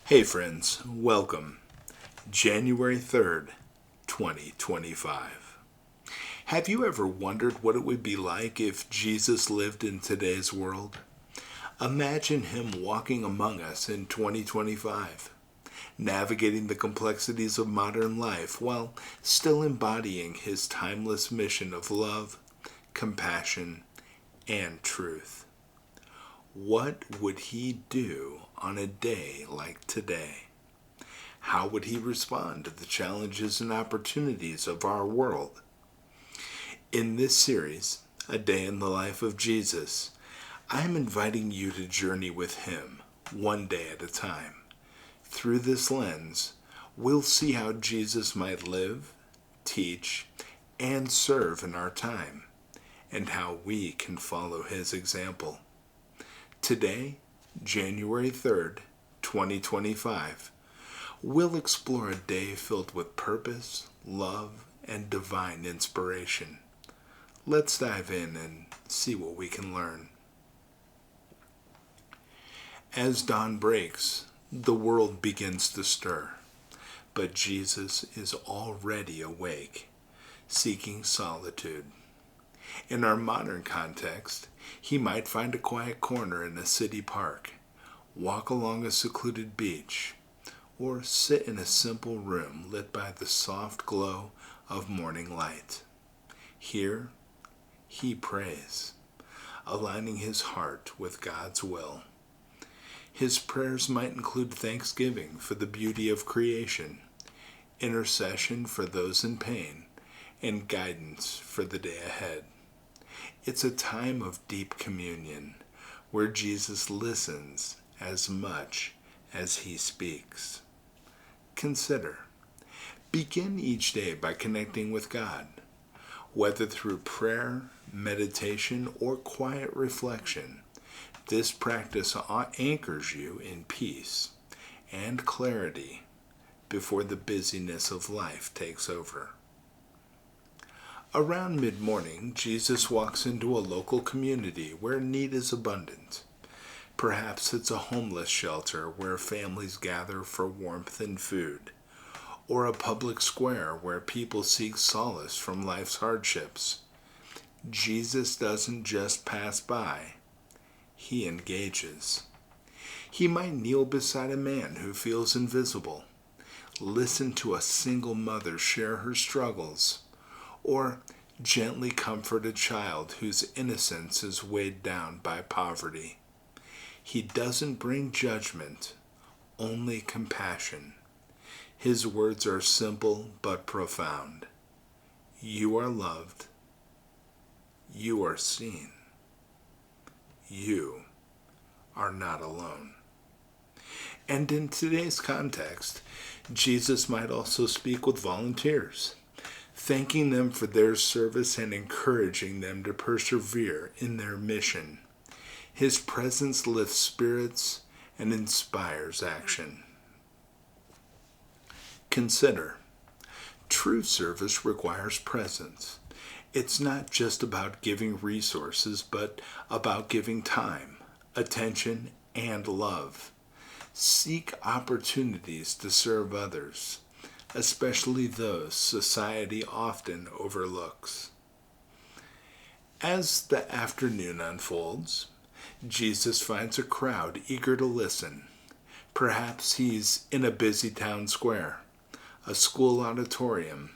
Hey friends, welcome. January 3rd, 2025. Have you ever wondered what it would be like if Jesus lived in today's world? Imagine him walking among us in 2025, navigating the complexities of modern life while still embodying his timeless mission of love, compassion, and truth. What would he do on a day like today? How would he respond to the challenges and opportunities of our world? In this series, A Day in the Life of Jesus, I am inviting you to journey with him, one day at a time. Through this lens, we'll see how Jesus might live, teach, and serve in our time, and how we can follow his example. Today, January 3rd, 2025, we'll explore a day filled with purpose, love, and divine inspiration. Let's dive in and see what we can learn. As dawn breaks, the world begins to stir, but Jesus is already awake, seeking solitude. In our modern context, he might find a quiet corner in a city park, walk along a secluded beach, or sit in a simple room lit by the soft glow of morning light. Here, he prays, aligning his heart with God's will. His prayers might include thanksgiving for the beauty of creation, intercession for those in pain, and guidance for the day ahead. It's a time of deep communion where Jesus listens as much as he speaks. Consider. Begin each day by connecting with God, whether through prayer, meditation, or quiet reflection. This practice anchors you in peace and clarity before the busyness of life takes over. Around mid-morning, Jesus walks into a local community where need is abundant. Perhaps it's a homeless shelter where families gather for warmth and food, or a public square where people seek solace from life's hardships. Jesus doesn't just pass by, he engages. He might kneel beside a man who feels invisible, listen to a single mother share her struggles, or gently comfort a child whose innocence is weighed down by poverty. He doesn't bring judgment, only compassion. His words are simple but profound. You are loved. You are seen. You are not alone. And in today's context, Jesus might also speak with volunteers, thanking them for their service and encouraging them to persevere in their mission. His presence lifts spirits and inspires action. Consider, true service requires presence. It's not just about giving resources, but about giving time, attention, and love. Seek opportunities to serve others, especially those society often overlooks. As the afternoon unfolds, Jesus finds a crowd eager to listen. Perhaps he's in a busy town square, a school auditorium,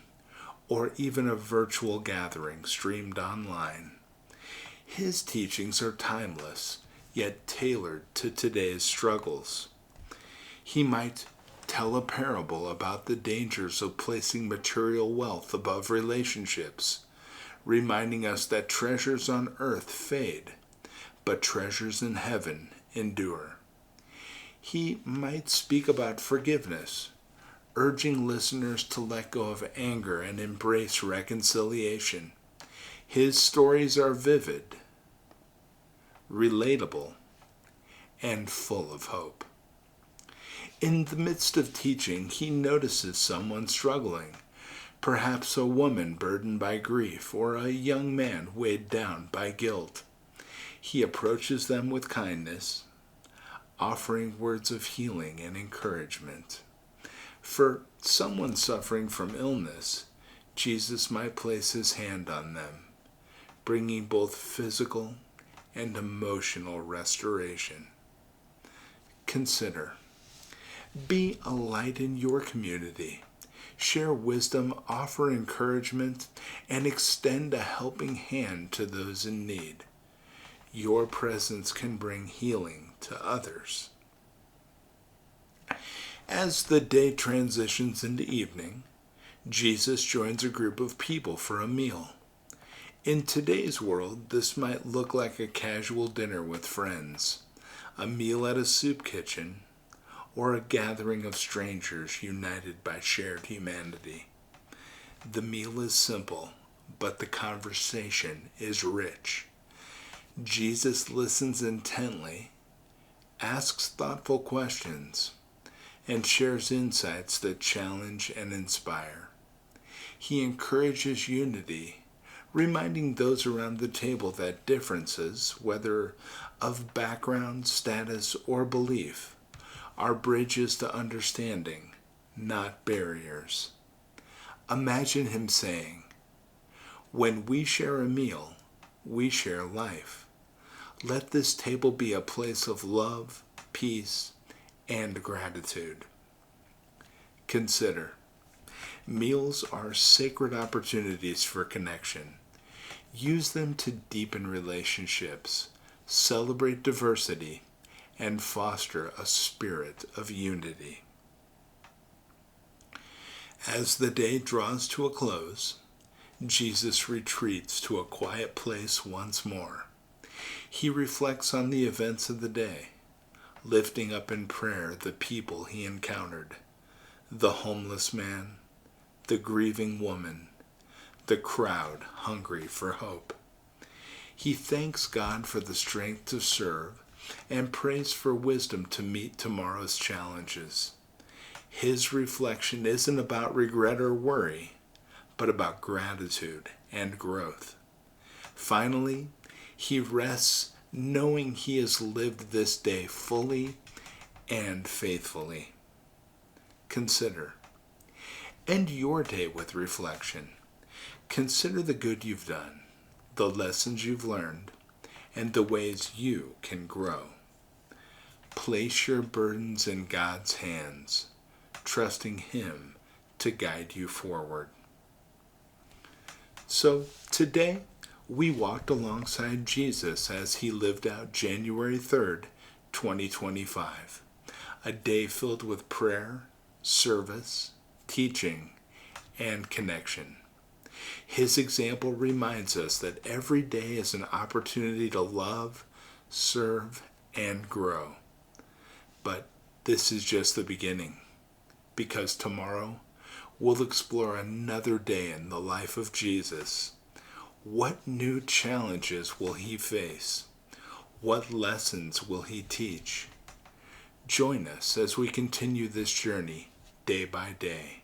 or even a virtual gathering streamed online. His teachings are timeless, yet tailored to today's struggles. He might tell a parable about the dangers of placing material wealth above relationships, reminding us that treasures on earth fade, but treasures in heaven endure. He might speak about forgiveness, urging listeners to let go of anger and embrace reconciliation. His stories are vivid, relatable, and full of hope. In the midst of teaching, he notices someone struggling, perhaps a woman burdened by grief or a young man weighed down by guilt. He approaches them with kindness, offering words of healing and encouragement. For someone suffering from illness, Jesus might place his hand on them, bringing both physical and emotional restoration. Consider. Be a light in your community. Share wisdom, offer encouragement, and extend a helping hand to those in need. Your presence can bring healing to others. As the day transitions into evening, Jesus joins a group of people for a meal. In today's world, this might look like a casual dinner with friends, a meal at a soup kitchen, or a gathering of strangers united by shared humanity. The meal is simple, but the conversation is rich. Jesus listens intently, asks thoughtful questions, and shares insights that challenge and inspire. He encourages unity, reminding those around the table that differences, whether of background, status, or belief, are bridges to understanding, not barriers. Imagine him saying, "When we share a meal, we share life. Let this table be a place of love, peace, and gratitude." Consider. Meals are sacred opportunities for connection. Use them to deepen relationships, celebrate diversity, and foster a spirit of unity. As the day draws to a close, Jesus retreats to a quiet place once more. He reflects on the events of the day, lifting up in prayer the people he encountered, the homeless man, the grieving woman, the crowd hungry for hope. He thanks God for the strength to serve and prays for wisdom to meet tomorrow's challenges. His reflection isn't about regret or worry, but about gratitude and growth. Finally, he rests knowing he has lived this day fully and faithfully. Consider. End your day with reflection. Consider the good you've done, the lessons you've learned, and the ways you can grow. Place your burdens in God's hands, trusting Him to guide you forward. So today, we walked alongside Jesus as He lived out January 3rd, 2025, a day filled with prayer, service, teaching, and connection. His example reminds us that every day is an opportunity to love, serve, and grow. But this is just the beginning, because tomorrow we'll explore another day in the life of Jesus. What new challenges will He face? What lessons will He teach? Join us as we continue this journey day by day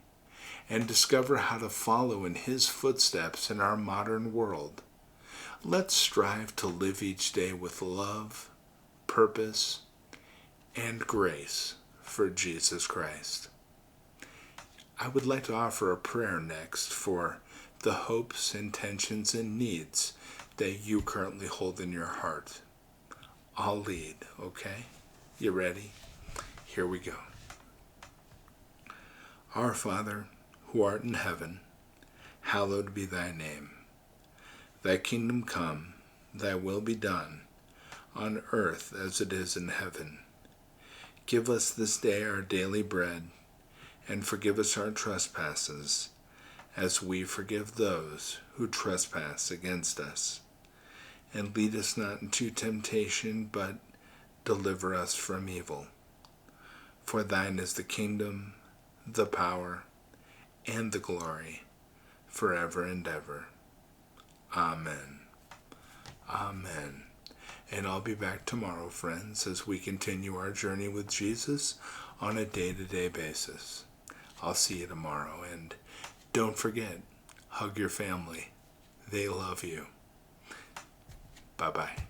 and discover how to follow in His footsteps in our modern world. Let's strive to live each day with love, purpose, and grace for Jesus Christ. I would like to offer a prayer next for the hopes, intentions, and needs that you currently hold in your heart. I'll lead, okay? You ready? Here we go. Our Father, who art in heaven, hallowed be thy name. Thy kingdom come, thy will be done, on earth as it is in heaven. Give us this day our daily bread, and forgive us our trespasses, as we forgive those who trespass against us. And lead us not into temptation, but deliver us from evil. For thine is the kingdom, the power, and the glory, forever and ever. Amen. Amen. And I'll be back tomorrow, friends, as we continue our journey with Jesus on a day-to-day basis. I'll see you tomorrow, and don't forget, hug your family. They love you. Bye-bye.